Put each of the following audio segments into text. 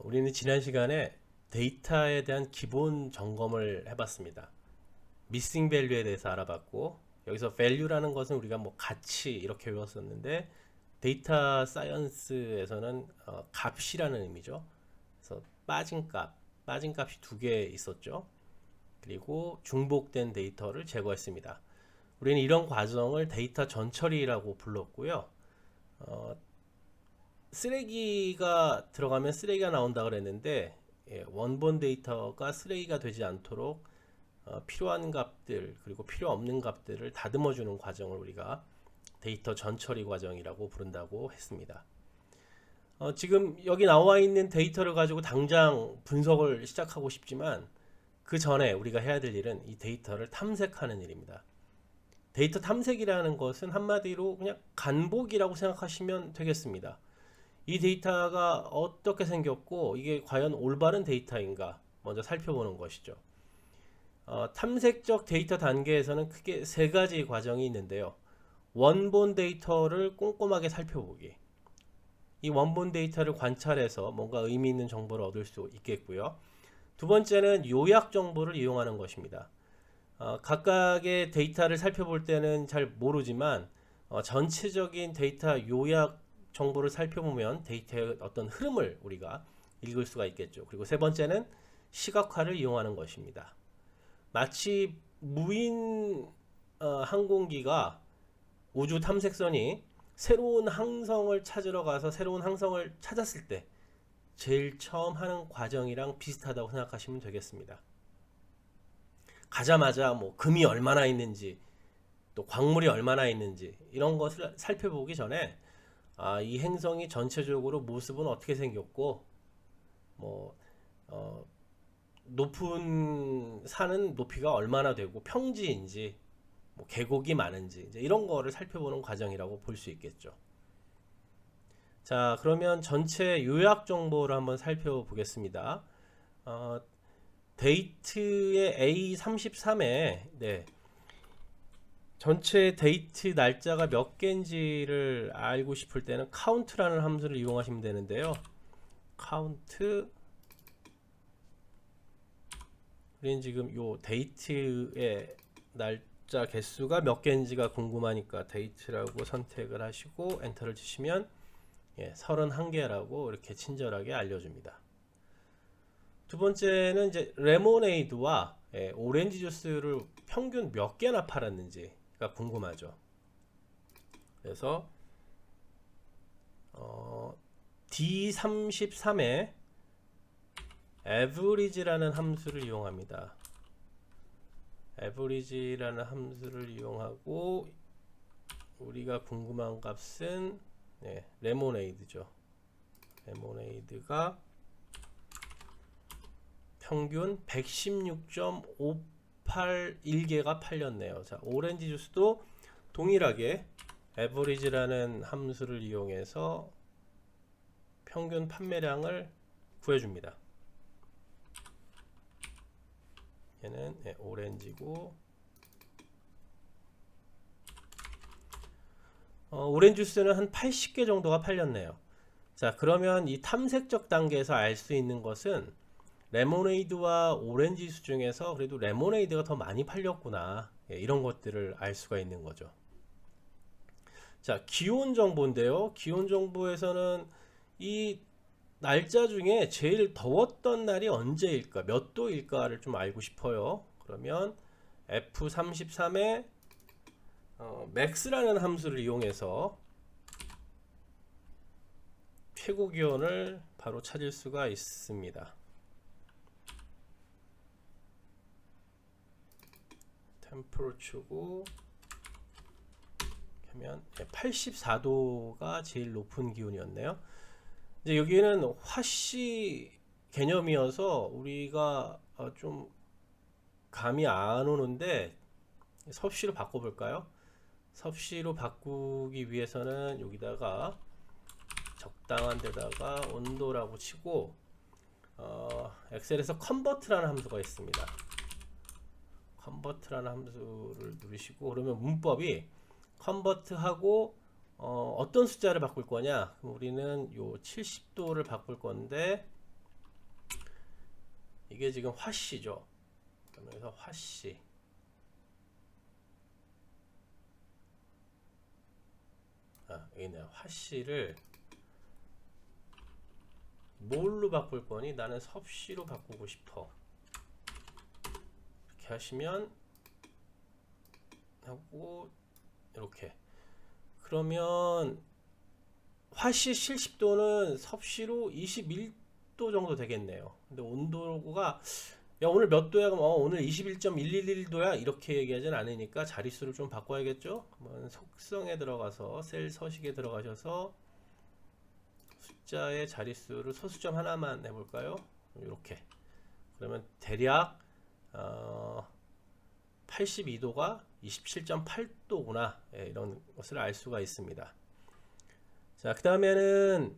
우리는 지난 시간에 데이터에 대한 기본 점검을 해봤습니다. 미싱 밸류에 대해서 알아봤고, 여기서 value라는 것은 우리가 뭐 가치 이렇게 외웠었는데, 데이터 사이언스에서는 값이라는 의미죠. 그래서 빠진 값이 두 개 있었죠. 그리고 중복된 데이터를 제거했습니다. 우리는 이런 과정을 데이터 전처리라고 불렀고요. 어, 쓰레기가 들어가면 쓰레기가 나온다 그랬는데, 원본 데이터가 쓰레기가 되지 않도록 필요한 값들 그리고 필요 없는 값들을 다듬어 주는 과정을 우리가 데이터 전처리 과정이라고 부른다고 했습니다. 지금 여기 나와 있는 데이터를 가지고 당장 분석을 시작하고 싶지만, 그 전에 우리가 해야 될 일은 이 데이터를 탐색하는 일입니다. 데이터 탐색이라는 것은 한마디로 그냥 간보기라고 생각하시면 되겠습니다. 이 데이터가 어떻게 생겼고 이게 과연 올바른 데이터인가 먼저 살펴보는 것이죠. 탐색적 데이터 단계에서는 크게 세 가지 과정이 있는데요. 원본 데이터를 꼼꼼하게 살펴보기. 이 원본 데이터를 관찰해서 뭔가 의미 있는 정보를 얻을 수 있겠고요. 두 번째는 요약 정보를 이용하는 것입니다. 각각의 데이터를 살펴볼 때는 잘 모르지만 전체적인 데이터 요약 정보를 살펴보면 데이터의 어떤 흐름을 우리가 읽을 수가 있겠죠. 그리고 세 번째는 시각화를 이용하는 것입니다. 마치 무인 항공기가 우주 탐색선이 새로운 항성을 찾으러 가서 새로운 항성을 찾았을 때 제일 처음 하는 과정이랑 비슷하다고 생각하시면 되겠습니다. 가자마자 뭐 금이 얼마나 있는지 또 광물이 얼마나 있는지 이런 것을 살펴보기 전에 이 행성이 전체적으로 모습은 어떻게 생겼고 뭐 높은 산은 높이가 얼마나 되고 평지인지 뭐 계곡이 많은지 이제 이런 거를 살펴보는 과정이라고 볼 수 있겠죠. 자, 그러면 전체 요약 정보를 한번 살펴보겠습니다. 데이트의 A33에 전체 데이트 날짜가 몇 개인지를 알고 싶을 때는 count라는 함수를 이용하시면 되는데요. count 우리는 지금 요 데이트의 날짜 개수가 몇 개인지가 궁금하니까 데이트라고 선택을 하시고 엔터를 치시면 31개라고 이렇게 친절하게 알려줍니다. 두 번째는 이제 레모네이드와 오렌지 주스를 평균 몇 개나 팔았는지가 궁금하죠. 그래서 D33에 average라는 함수를 이용합니다. average라는 함수를 이용하고 우리가 궁금한 값은 레모네이드죠. 레모네이드가 평균 116.581개가 팔렸네요. 자, 오렌지 주스도 동일하게 average라는 함수를 이용해서 평균 판매량을 구해줍니다. 얘는 오렌지고 오렌지 주스는 한 80개 정도가 팔렸네요. 자, 그러면 이 탐색적 단계에서 알 수 있는 것은 레모네이드와 오렌지 주스 중에서 그래도 레모네이드가 더 많이 팔렸구나, 이런 것들을 알 수가 있는 거죠. 자, 기온 정보인데요. 기온 정보에서는 이 날짜 중에 제일 더웠던 날이 언제일까, 몇 도일까를 좀 알고 싶어요. 그러면 F33에 max라는 함수를 이용해서 최고 기온을 바로 찾을 수가 있습니다. 템퍼러처고 하면 84도가 제일 높은 기온이었네요. 이제 여기는 화씨 개념이어서 우리가 좀 감이 안 오는데 섭씨로 바꿔볼까요? 섭씨로 바꾸기 위해서는 여기다가 적당한 데다가 온도라고 치고 엑셀에서 컨버트라는 함수가 있습니다. 컨버트라는 함수를 누르시고, 그러면 문법이 컨버트하고 어떤 숫자를 바꿀 거냐? 그럼 우리는 요 70도를 바꿀 건데 이게 지금 화씨죠. 그러면서 화씨. 여기 있네요. 화씨를 뭘로 바꿀 거니? 나는 섭씨로 바꾸고 싶어. 이렇게 하시면 하고 이렇게. 그러면 화씨 70도는 섭씨로 21도 정도 되겠네요. 근데 온도가 야 오늘 몇 도야? 그럼 오늘 21.111도야? 이렇게 얘기하진 않으니까 자릿수를 좀 바꿔야겠죠? 한번 속성에 들어가서 셀 서식에 들어가셔서 숫자의 자릿수를 소수점 하나만 해볼까요? 이렇게. 그러면 대략 82도가 27.8도구나. 예, 이런 것을 알 수가 있습니다. 자, 그 다음에는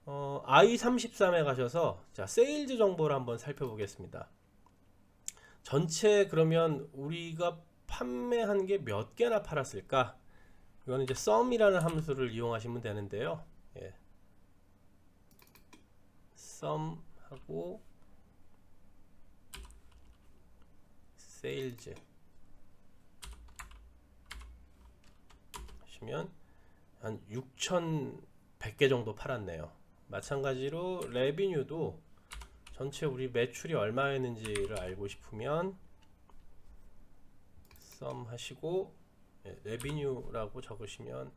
i33에 가셔서 자, 세일즈 정보를 한번 살펴보겠습니다. 전체 그러면 우리가 판매한 게 몇 개나 팔았을까? 이거는 이제 sum이라는 함수를 이용하시면 되는데요. 예. sum 하고 sales 하시면 한 6,100개 정도 팔았네요. 마찬가지로 레비뉴도 전체 우리 매출이 얼마였는지를 알고 싶으면 sum 하시고 레비뉴라고 적으시면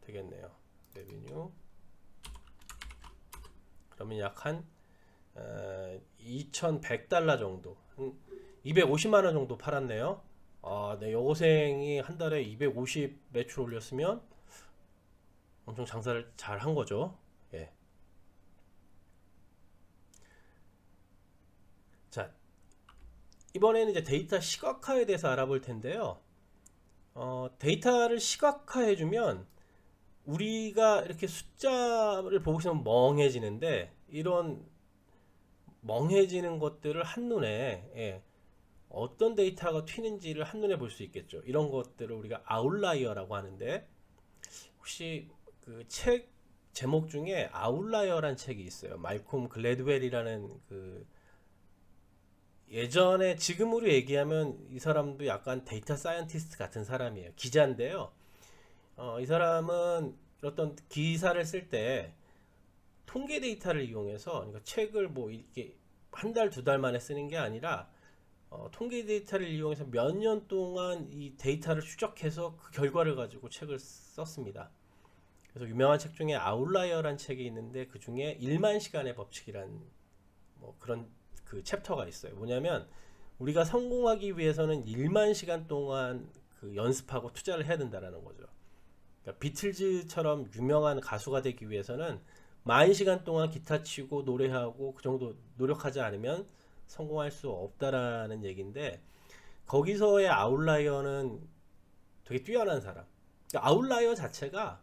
되겠네요. 레비뉴. 그러면 약 한 2,100달러 정도, 한 250만 원 정도 팔았네요. 네, 여고생이 한 달에 250 매출 올렸으면 엄청 장사를 잘 한 거죠. 예. 자, 이번에는 이제 데이터 시각화에 대해서 알아볼 텐데요. 데이터를 시각화해주면 우리가 이렇게 숫자를 보고 있으면 멍해지는데 이런 멍해지는 것들을 한눈에 어떤 데이터가 튀는지를 한눈에 볼 수 있겠죠. 이런 것들을 우리가 아웃라이어라고 하는데 혹시 그 책 제목 중에 아웃라이어란 책이 있어요. 말콤 글래드웰이라는 그 예전에 지금으로 얘기하면 이 사람도 약간 데이터 사이언티스트 같은 사람이에요. 기자인데요. 이 사람은 어떤 기사를 쓸 때 통계 데이터를 이용해서 그러니까 책을 뭐 이렇게 한 달, 두 달 만에 쓰는 게 아니라 통계 데이터를 이용해서 몇 년 동안 이 데이터를 추적해서 그 결과를 가지고 책을 썼습니다. 그래서 유명한 책 중에 아웃라이어란 책이 있는데 그 중에 1만 시간의 법칙이란 뭐 그런 그 챕터가 있어요. 뭐냐면 우리가 성공하기 위해서는 1만 시간 동안 그 연습하고 투자를 해야 된다라는 거죠. 그러니까 비틀즈처럼 유명한 가수가 되기 위해서는 10,000시간 동안 기타 치고 노래하고 그 정도 노력하지 않으면 성공할 수 없다라는 얘기인데 거기서의 아웃라이어는 되게 뛰어난 사람. 그러니까 아웃라이어 자체가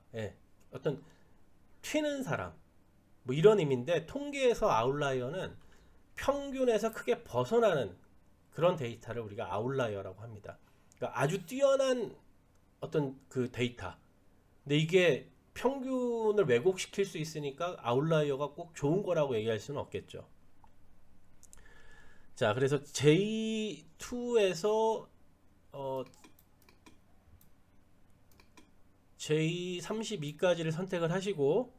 어떤 튀는 사람 뭐 이런 의미인데 통계에서 아웃라이어는 평균에서 크게 벗어나는 그런 데이터를 우리가 아웃라이어라고 합니다. 그러니까 아주 뛰어난 어떤 그 데이터. 근데 이게 평균을 왜곡시킬 수 있으니까 아웃라이어가 꼭 좋은 거라고 얘기할 수는 없겠죠. 자, 그래서 J2에서 J32까지를 선택을 하시고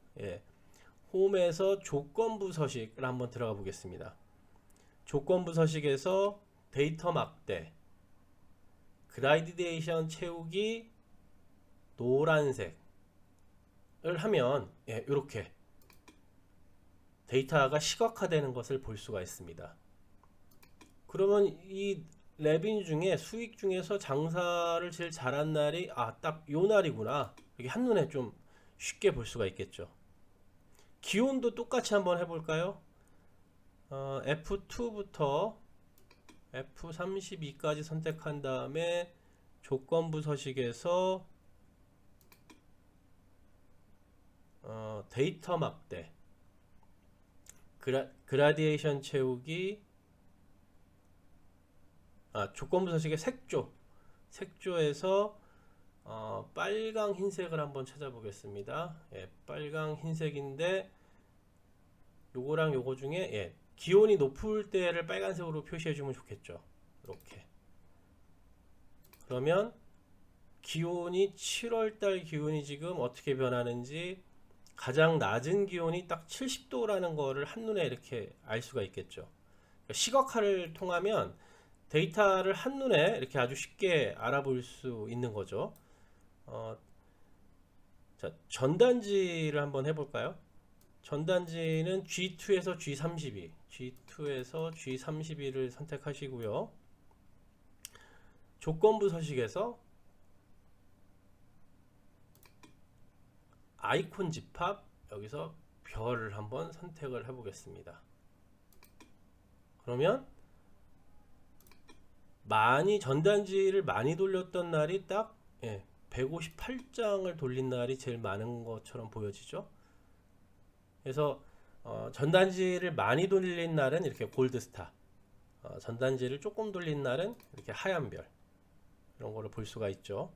홈에서 조건부 서식을 한번 들어가 보겠습니다. 조건부 서식에서 데이터 막대, 그라디에이션 채우기 노란색을 하면 이렇게 데이터가 시각화되는 것을 볼 수가 있습니다. 그러면 이 레빈 중에 수익 중에서 장사를 제일 잘한 날이 딱 요 날이구나. 이게 한눈에 좀 쉽게 볼 수가 있겠죠. 기온도 똑같이 한번 해볼까요? F2부터 F32까지 선택한 다음에 조건부 서식에서 데이터 막대, 그라디에이션 채우기, 조건부 서식의 색조에서 빨강 흰색을 한번 찾아보겠습니다. 빨강 흰색인데 요거랑 요거 중에 기온이 높을 때를 빨간색으로 표시해 주면 좋겠죠. 이렇게. 그러면 기온이 7월달 기온이 지금 어떻게 변하는지 가장 낮은 기온이 딱 70도라는 거를 한눈에 이렇게 알 수가 있겠죠. 그러니까 시각화를 통하면 데이터를 한눈에 이렇게 아주 쉽게 알아볼 수 있는 거죠. 자, 전단지를 한번 해볼까요? 전단지는 G2에서 G32, G2에서 G32를 선택하시고요. 조건부 서식에서 아이콘 집합, 여기서 별을 한번 선택을 해보겠습니다. 그러면 전단지를 많이 돌렸던 날이 딱 158장을 돌린 날이 제일 많은 것처럼 보여지죠. 그래서 전단지를 많이 돌린 날은 이렇게 골드스타, 전단지를 조금 돌린 날은 이렇게 하얀 별, 이런 거를 볼 수가 있죠.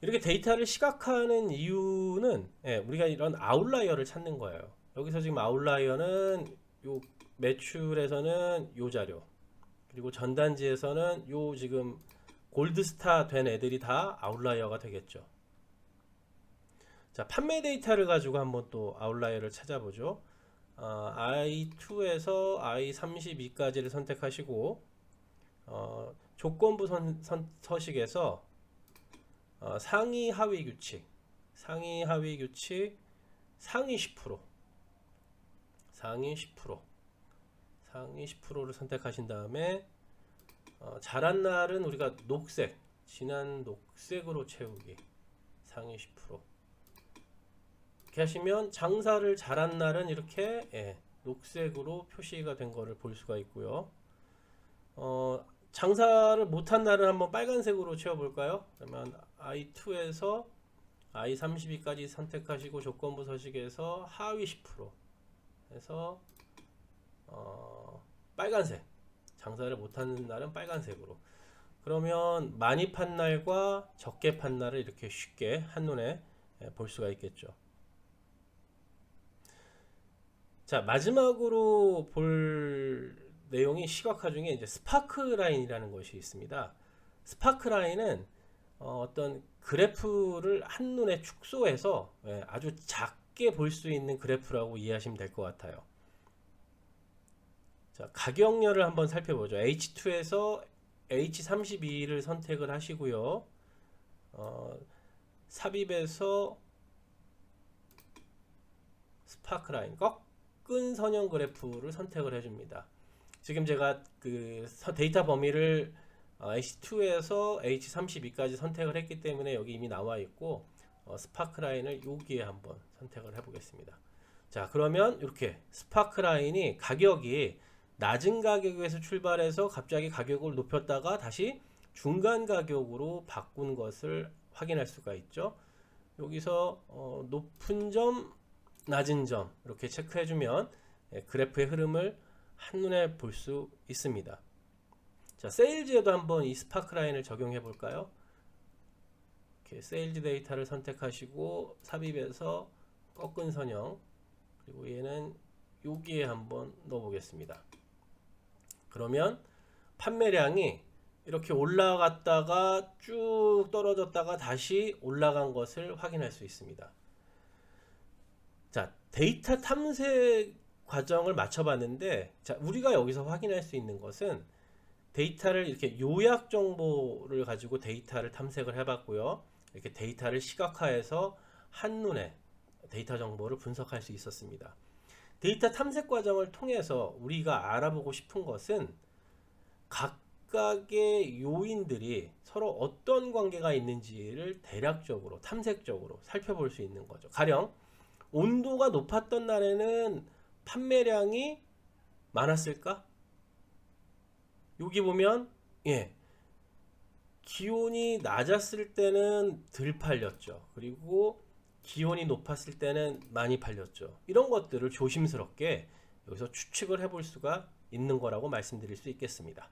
이렇게 데이터를 시각화하는 이유는 우리가 이런 아웃라이어를 찾는 거예요. 여기서 지금 아웃라이어는 요 매출에서는 요 자료, 그리고 전단지에서는 요 지금 골드스타 된 애들이 다 아웃라이어가 되겠죠. 자, 판매 데이터를 가지고 한번 또 아웃라이어를 찾아보죠. I2에서 I32까지를 선택하시고 조건부 서식에서 상위 하위 규칙, 상위 10%, 상위 10%를 선택하신 다음에 자란 날은 우리가 녹색, 진한 녹색으로 채우기, 상위 10%. 이렇게 하시면 장사를 잘한 날은 이렇게 녹색으로 표시가 된 거를 볼 수가 있고요. 장사를 못한 날은 한번 빨간색으로 채워볼까요? 그러면 I2에서 I32까지 선택하시고 조건부 서식에서 하위 10% 해서 빨간색, 장사를 못하는 날은 빨간색으로. 그러면 많이 판 날과 적게 판 날을 이렇게 쉽게 한눈에 볼 수가 있겠죠. 자, 마지막으로 볼 내용이 시각화 중에 이제 스파크라인이라는 것이 있습니다. 스파크라인은 어떤 그래프를 한눈에 축소해서 아주 작게 볼 수 있는 그래프라고 이해하시면 될 것 같아요. 자, 가격열을 한번 살펴보죠. H2에서 H32를 선택을 하시고요. 삽입에서 스파크라인, 꺾은 선형 그래프를 선택을 해줍니다. 지금 제가 그 데이터 범위를 H2에서 H32까지 선택을 했기 때문에 여기 이미 나와 있고 스파크라인을 여기에 한번 선택을 해 보겠습니다. 자, 그러면 이렇게 스파크라인이 가격이 낮은 가격에서 출발해서 갑자기 가격을 높였다가 다시 중간 가격으로 바꾼 것을 확인할 수가 있죠. 여기서 높은 점, 낮은 점 이렇게 체크해주면 그래프의 흐름을 한눈에 볼 수 있습니다. 자, 세일즈에도 한번 이 스파크라인을 적용해 볼까요? 이렇게 세일즈 데이터를 선택하시고 삽입해서 꺾은 선형, 그리고 얘는 여기에 한번 넣어 보겠습니다. 그러면 판매량이 이렇게 올라갔다가 쭉 떨어졌다가 다시 올라간 것을 확인할 수 있습니다. 자, 데이터 탐색 과정을 맞춰봤는데, 자, 우리가 여기서 확인할 수 있는 것은 데이터를 이렇게 요약 정보를 가지고 데이터를 탐색을 해봤고요. 이렇게 데이터를 시각화해서 한눈에 데이터 정보를 분석할 수 있었습니다. 데이터 탐색 과정을 통해서 우리가 알아보고 싶은 것은 각각의 요인들이 서로 어떤 관계가 있는지를 대략적으로 탐색적으로 살펴볼 수 있는 거죠. 가령 온도가 높았던 날에는 판매량이 많았을까? 여기 보면 기온이 낮았을 때는 덜 팔렸죠. 그리고 기온이 높았을 때는 많이 팔렸죠. 이런 것들을 조심스럽게 여기서 추측을 해볼 수가 있는 거라고 말씀드릴 수 있겠습니다.